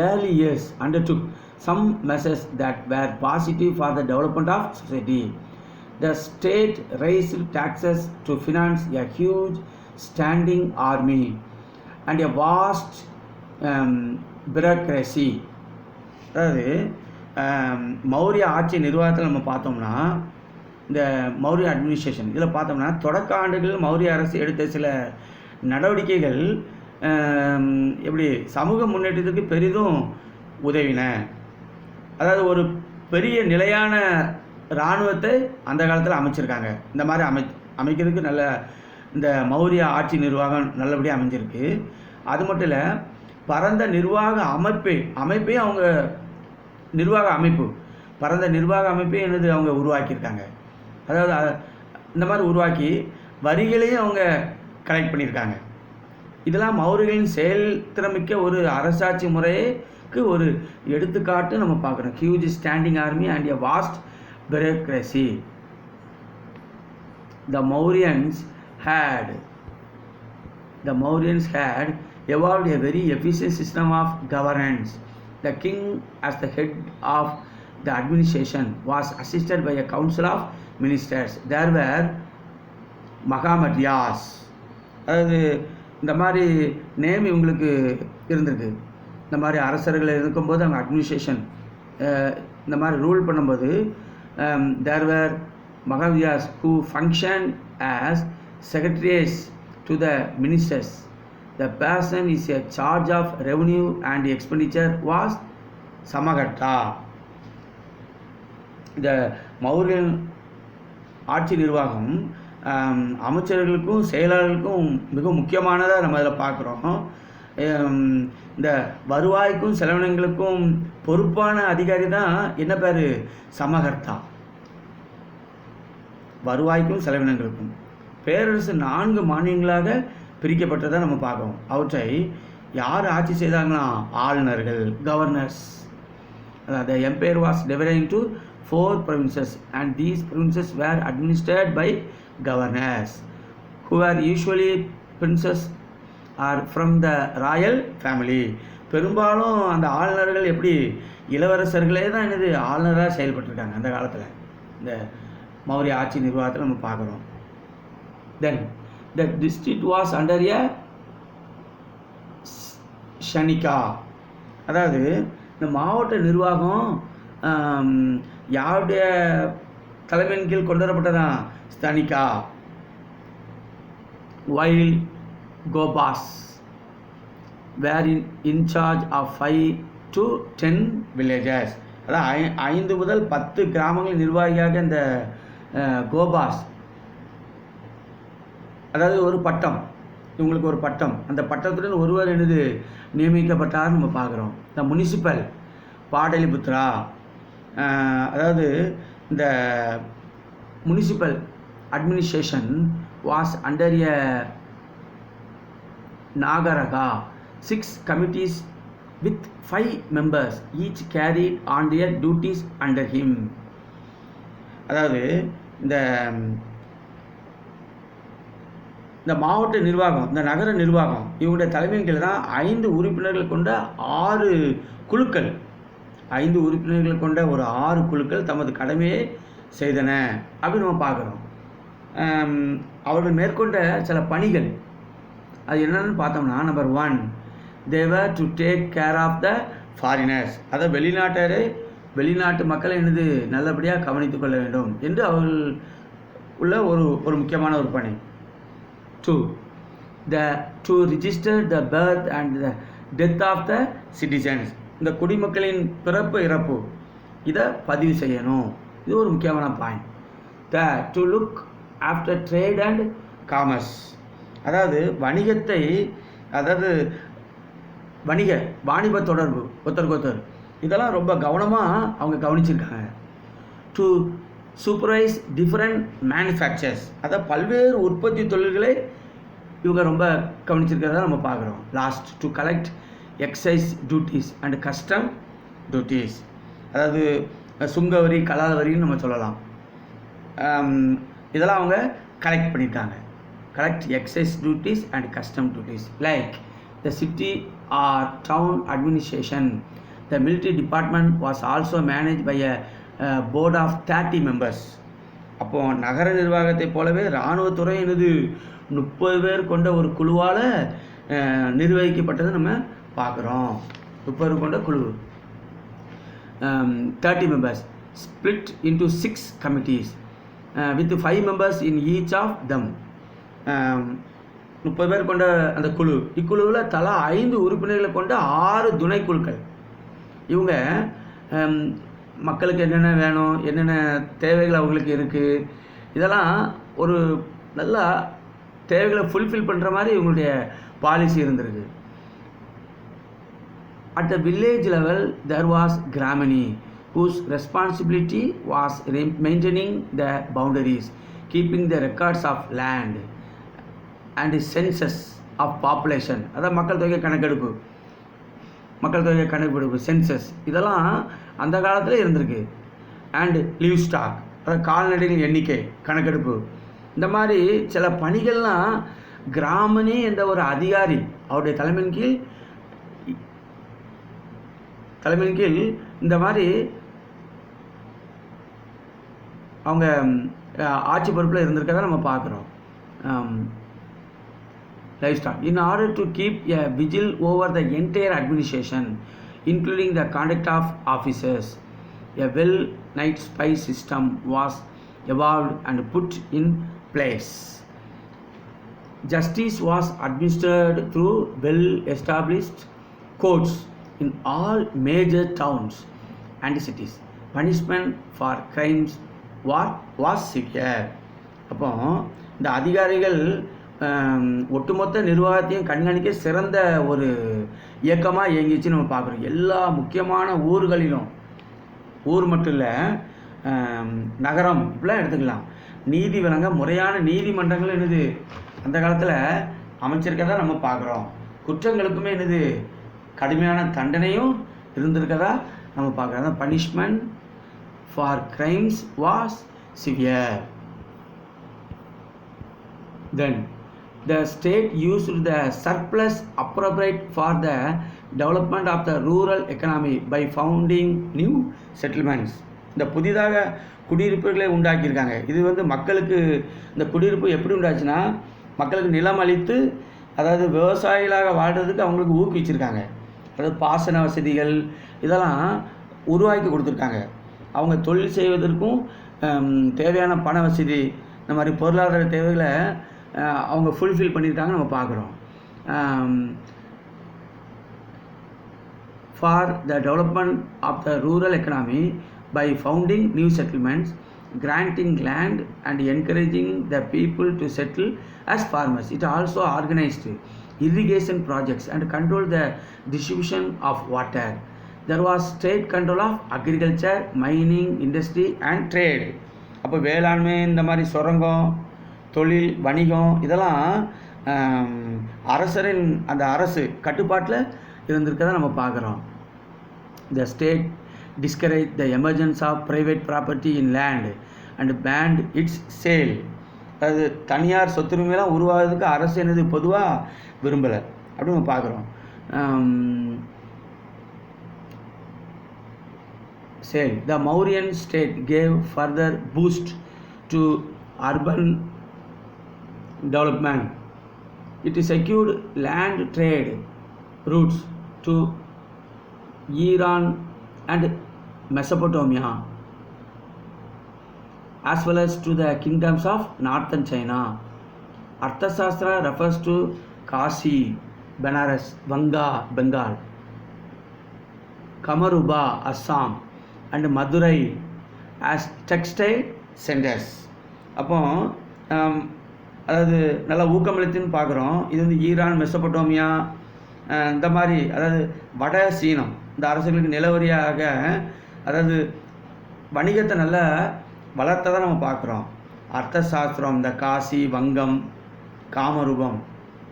early years undertook some measures that were positive for the development of society. The state raised taxes to finance a huge standing army and a vast bureaucracy. அதாவது மௌரிய ஆட்சி நிர்வாகத்தில் நம்ம பார்த்தோம்னா, இந்த Maurya administration இதில் பார்த்தோம்னா தொடக்க ஆண்டுகளில் மௌரிய அரசு எடுத்த சில நடவடிக்கைகள் எப்படி சமூக முன்னேற்றத்துக்கு பெரிதும் உதவின. அதாவது ஒரு பெரிய நிலையான இராணுவத்தை அந்த காலத்தில் அமைச்சிருக்காங்க. இந்த மாதிரி அமைக்கிறதுக்கு நல்ல இந்த மௌரிய ஆட்சி நிர்வாகம் நல்லபடியாக அமைஞ்சிருக்கு. அது மட்டும் இல்லை, பரந்த நிர்வாக அமைப்பையும் அவங்க பரந்த நிர்வாக அமைப்பையும் என்னது அவங்க உருவாக்கியிருக்காங்க. அதாவது இந்த மாதிரி உருவாக்கி வரிகளையும் அவங்க கலெக்ட் பண்ணியிருக்காங்க. இதெல்லாம் மௌரியர்களின் செயல்திறமிக்க ஒரு அரசாட்சி முறைக்கு ஒரு எடுத்துக்காட்டு நம்ம பார்க்குறோம். Huge standing army and a vast bureaucracy. The Mauryans had evolved a very efficient system of governance. The king, as the head of the administration, was assisted by a council of ministers. There were மகாமட்யாஸ். அதாவது இந்த மாதிரி name இவங்களுக்கு இருந்திருக்கு. இந்த மாதிரி அரசர்கள் இருக்கும்போது அவங்க அட்மினிஸ்ட்ரேஷன் இந்த மாதிரி ரூல் பண்ணும்போது there were mahamatyas who function as secretaries to the ministers. The person is a charge of revenue and expenditure was Samagarta. இந்த மௌரியன் ஆட்சி நிர்வாகம் அமைச்சர்களுக்கும் செயலாளர்களுக்கும் மிக முக்கியமானதாக நம்ம அதில் பார்க்குறோம். இந்த வருவாய்க்கும் செலவினங்களுக்கும் பொறுப்பான அதிகாரி தான் என்ன பேர்? சமகர்த்தா. வருவாய்க்கும் செலவினங்களுக்கும் பேரரசு 4 மாநிலங்களாக பிரிக்கப்பட்டதை நம்ம பார்க்கணும். அவற்றை யார் ஆட்சி செய்தாங்களாம்? ஆளுநர்கள், கவர்னர்ஸ். அதாவது the empire was divided into 4 provinces and these provinces were administered by governors who were usually princes or from the royal family. பெரும்பாலும் அந்த ஆளுநர்கள் எப்படி இளவரசர்களே தான் என்னது ஆளுநராக செயல்பட்டுருக்காங்க அந்த காலத்தில். இந்த மௌரிய ஆட்சி நிர்வாகத்தில் நம்ம பார்க்குறோம். தென் the district was under a ஷனிகா. அதாவது இந்த மாவட்ட நிர்வாகம் யாருடைய தலைமையின் கீழ் கொண்டு வரப்பட்டதான்? ஸ்தனிகா. while கோபாஸ் were in charge of 5 to 10 villages. அதாவது 5 முதல் 10 கிராமங்கள் நிர்வாகியாக இந்த கோபாஸ், அதாவது ஒரு பட்டம், இவங்களுக்கு ஒரு பட்டம், அந்த பட்டத்துடன் ஒருவர் என்னது நியமிக்கப்பட்டார் நம்ம பார்க்குறோம். இந்த முனிசிபல் பாடலிபுத்ரா, அதாவது இந்த municipal administration was under a nagaraka. 6 committees with 5 members each carried on their duties under him. அதாவது இந்த மாவட்ட நிர்வாகம், இந்த நகர நிர்வாகம், இவங்களுடைய தலைமையின் கீழ் தான் 5 உறுப்பினர்கள் கொண்ட 6 குழுக்கள், 5 உறுப்பினர்கள் கொண்ட ஒரு 6 குழுக்கள் தமது கடமையை செய்தன அப்படின்னு நம்ம பார்க்குறோம். அவர்கள் மேற்கொண்ட சில பணிகள் அது என்னென்னு பார்த்தோம்னா, number 1, they were to take care of the foreigners. அதாவது வெளிநாட்டு மக்களை என்னது நல்லபடியாக கவனித்து கொள்ள வேண்டும் என்று அவர்கள் உள்ள ஒரு முக்கியமான ஒரு பணி. 2, to register the birth and the death of the citizens. இந்த குடிமக்களின் பிறப்பு இறப்பு இதை பதிவு செய்யணும். இது ஒரு முக்கியமான point. to look after trade and commerce. அதாவது வணிகத்தை, அதாவது வாணிப தொடர்பு ஒருத்தருக்கு இதெல்லாம் ரொம்ப கவனமாக அவங்க கவனிச்சிருக்காங்க. டு சூப்பர்வைஸ் டிஃப்ரெண்ட் மேனுஃபேக்சர்ஸ், அதாவது பல்வேறு உற்பத்தி தொழில்களை இவங்க ரொம்ப கவனிச்சிருக்கிறத நம்ம பார்க்குறோம். Last, to collect excise duties and custom duties, அதாவது சுங்கவரி, கலால் வரின்னு நம்ம சொல்லலாம். இதெல்லாம் அவங்க கலெக்ட் பண்ணிட்டாங்க. Collect excise duties and custom duties. Like the city or town administration, the military department was also manage by a board of 30 members. அப்போது நகர நிர்வாகத்தை போலவே இராணுவத்துறை என்னது 30 பேர் கொண்ட ஒரு குழுவால் நிர்வகிக்கப்பட்டதை நம்ம பார்க்குறோம். 30 பேர் கொண்ட குழு, 30 members split into 6 committees with 5 members in each of them. 30 பேர் கொண்ட அந்த குழு, இக்குழுவில் தலா 5 உறுப்பினர்களை கொண்ட 6 துணைக்குழுக்கள். இவங்க மக்களுக்கு என்னென்ன வேணும், என்னென்ன தேவைகள் அவங்களுக்கு இருக்குது, இதெல்லாம் ஒரு நல்லா தேவைகளை ஃபுல்ஃபில் பண்ணுற மாதிரி இவங்களுடைய பாலிசி இருந்திருக்கு. At the village level there was Gramini whose responsibility was maintaining the boundaries, keeping the records of land and the census of population. அதாவது மக்கள் தொகை கணக்கெடுப்பு சென்சஸ், இதெல்லாம் அந்த காலத்தில் இருந்திருக்கு. அண்ட் லிவ் ஸ்டாக், அதாவது கால்நடைகள் எண்ணிக்கை கணக்கெடுப்பு. இந்த மாதிரி சில பணிகள்லாம் கிராமனே என்ற ஒரு அதிகாரி அவருடைய தலைமையின் கீழ் இந்த மாதிரி அவங்க ஆட்சி பொறுப்பில் இருந்திருக்கதான் நம்ம பார்க்குறோம். Livestock. In order to keep a vigil over the entire administration, including the conduct of officers, a well-knit spy system was evolved and put in place. Justice was administered through well-established courts in all major towns and cities. Punishment for crimes was severe. அப்போ இந்த அதிகாரிகள் ஒட்டுமொத்த நிர்வாகத்தையும் கண்காணிக்க சிறந்த ஒரு இயக்கமாக இயங்கிச்சு நம்ம பார்க்குறோம். எல்லா முக்கியமான ஊர்களிலும், ஊர் மட்டும் இல்லை, நகரம் இப்படிலாம் எடுத்துக்கலாம், நீதி வழங்க முறையான நீதிமன்றங்கள் என்னது அந்த காலத்தில் அமைச்சிருக்கதா நம்ம பார்க்குறோம். குற்றங்களுக்குமே என்னது கடுமையான தண்டனையும் இருந்திருக்கதா நம்ம பார்க்குறோம். அதான் punishment for crimes was severe. Then the state used the surplus appropriate for the development of the rural economy by founding new settlements. இந்த புதிதாக குடியிருப்புகளை உண்டாக்கியிருக்காங்க. இது மக்களுக்கு இந்த குடியிருப்பு எப்படி உண்டாச்சுன்னா, மக்களுக்கு நிலம் அளித்து, அதாவது விவசாயிகளாக வாழ்கிறதுக்கு அவங்களுக்கு ஊக்குவிச்சிருக்காங்க. அதாவது பாசன வசதிகள் இதெல்லாம் உருவாக்கி கொடுத்துருக்காங்க. அவங்க தொழில் செய்வதற்கும் தேவையான பண வசதி, இந்த மாதிரி பொருளாதார தேவைகளை அவங்க ஃபுல்ஃபில் பண்ணியிருக்காங்க நம்ம பார்க்குறோம். For the development of the rural economy by founding new settlements, granting land and encouraging the people to settle as farmers. It also organized irrigation projects and controlled the distribution of water. There was state control of agriculture, mining, industry and trade. அப்போ வேளாண்மை, இந்த மாதிரி சுரங்கம், தொழில், வணிகம் இதெல்லாம் அரசரின் அந்த அரசு கட்டுப்பாட்டில் இருந்திருக்கதான் நம்ம பார்க்குறோம். The state discouraged the emergence of private property in land and banned its sale. அது தனியார் சொத்துரிமையெல்லாம் உருவாகிறதுக்கு அரசு என்னது பொதுவாக விரும்பலை அப்படி நம்ம பார்க்குறோம். Sale. The Mauryan state gave further boost to urban development. It secured land trade routes to Iran and Mesopotamia, as well as to the kingdoms of northern China. Arthashastra refers to Kashi, Benares, Bengal, Kamaruba, Assam and Madurai as textile centers. அப்போ அதாவது நல்லா ஊக்கமளித்துன்னு பார்க்குறோம். இது Iran, Mesopotamia, இந்த மாதிரி, அதாவது வட சீனம் இந்த அரசுகளுக்கு நிலவரியாக, அதாவது வணிகத்தை நல்லா வளர்த்ததை நம்ம பார்க்குறோம். அர்த்தசாஸ்திரம் இந்த காசி, வங்கம், காமரூபம்,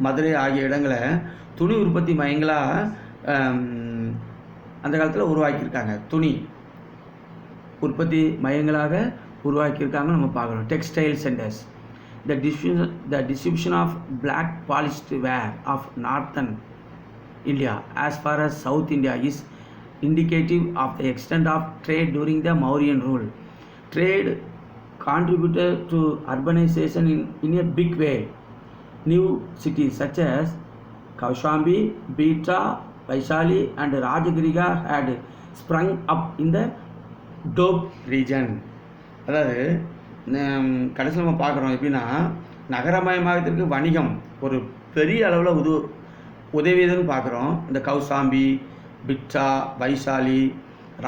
மதுரை ஆகிய இடங்களை துணி உற்பத்தி மையங்களாக அந்த காலத்தில் உருவாக்கியிருக்காங்க. துணி உற்பத்தி மையங்களாக உருவாக்கியிருக்காங்க நம்ம பார்க்குறோம். Textile centres. The distribution of black polished wear of northern India as far as South India is indicative of the extent of trade during the Mauryan rule. Trade contributed to urbanization in a big way. New cities such as Kaushambi, Beta, Vaishali and Rajagriha had sprung up in the Doab region. அதாவது கடைசியில் நம்ம பார்க்குறோம் எப்படின்னா, நகரமயமாகத்திற்கு வணிகம் ஒரு பெரிய அளவில் உதவியதுன்னு பார்க்குறோம். இந்த கௌசாம்பி, பிட்டா, வைசாலி,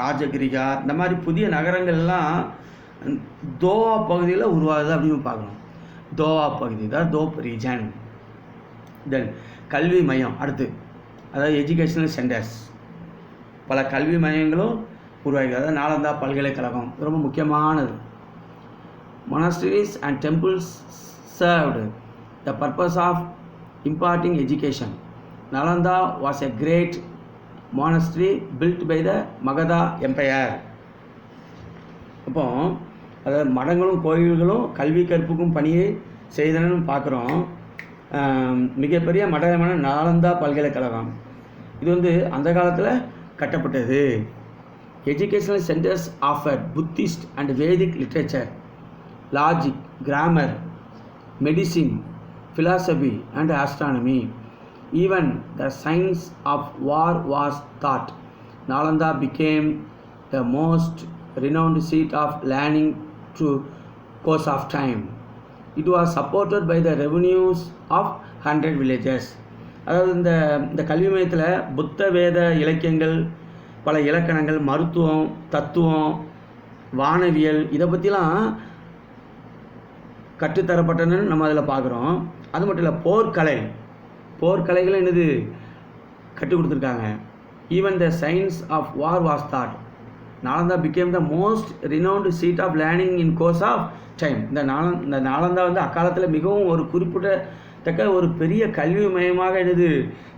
ராஜகிரிகா இந்த மாதிரி புதிய நகரங்கள்லாம் தோவா பகுதியில் உருவாகுது அப்படின்னு பார்க்குறோம். தோவா பகுதி தான் தோப் ரீஜன். தென் கல்வி மையம் அடுத்து, அதாவது எஜுகேஷனல் சென்டர்ஸ், பல கல்வி மையங்களும் உருவாகி, அதாவது நாலந்தா பல்கலைக்கழகம் ரொம்ப முக்கியமானது. Monasteries and temples served the purpose of imparting education. Nalanda was a great monastery built by the Magadha Empire. அப்போ அதாவது மடங்களும் கோயில்களும் கல்வி கற்புக்கும் பணியை செய்தனன்னு பார்க்குறோம். மிகப்பெரிய மடமான நாலந்தா பல்கலைக்கழகம் இது வந்து அந்த காலத்தில் கட்டப்பட்டது. Educational centres offer Buddhist and Vedic literature, logic, grammar, medicine, philosophy and astronomy. Even the science of war was taught. Nalanda became the most renowned seat of learning through course of time. It was supported by the revenues of 100 villages. அதாவது இந்த கல்வி மையத்தில் புத்த வேத இலக்கியங்கள், பல இலக்கணங்கள், மருத்துவம், தத்துவம், வானவியல் இதை பற்றிலாம் கற்றுத்தரப்பட்டன்னு நம்ம அதில் பார்க்குறோம். அது மட்டும் இல்லை, போர்க்கலைகளும் என்னது கற்றுக் கொடுத்துருக்காங்க. Even the science of war was taught. Nalanda became the most renowned seat of learning in course of time. இந்த நாலந்தா வந்து அக்காலத்தில் மிகவும் ஒரு குறிப்பிடத்தக்க ஒரு பெரிய கல்வி மையமாக என்னது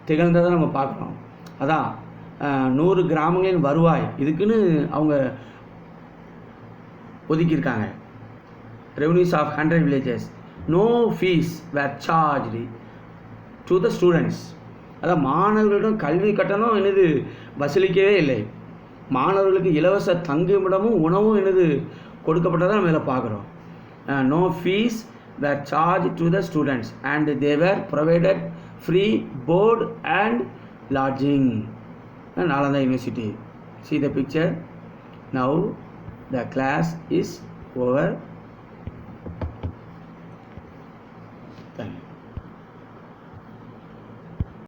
திகழ்ந்ததை நம்ம பார்க்குறோம். அதான் 100 கிராமங்களின் வருவாய் இதுக்குன்னு அவங்க ஒதுக்கியிருக்காங்க. Revenues of 100 villages. No fees were charged to the students. அதான் மாணவர்களிடம் கல்வி கட்டணம் என்னது வசூலிக்கவே இல்லை. மாணவர்களுக்கு இலவச தங்குமிடமும் உணவும் என்னது கொடுக்கப்பட்டதாக மேலே பார்க்குறோம். No fees were charged to the students and they were provided free board and lodging. Nalanda University. See the picture. Now the class is over.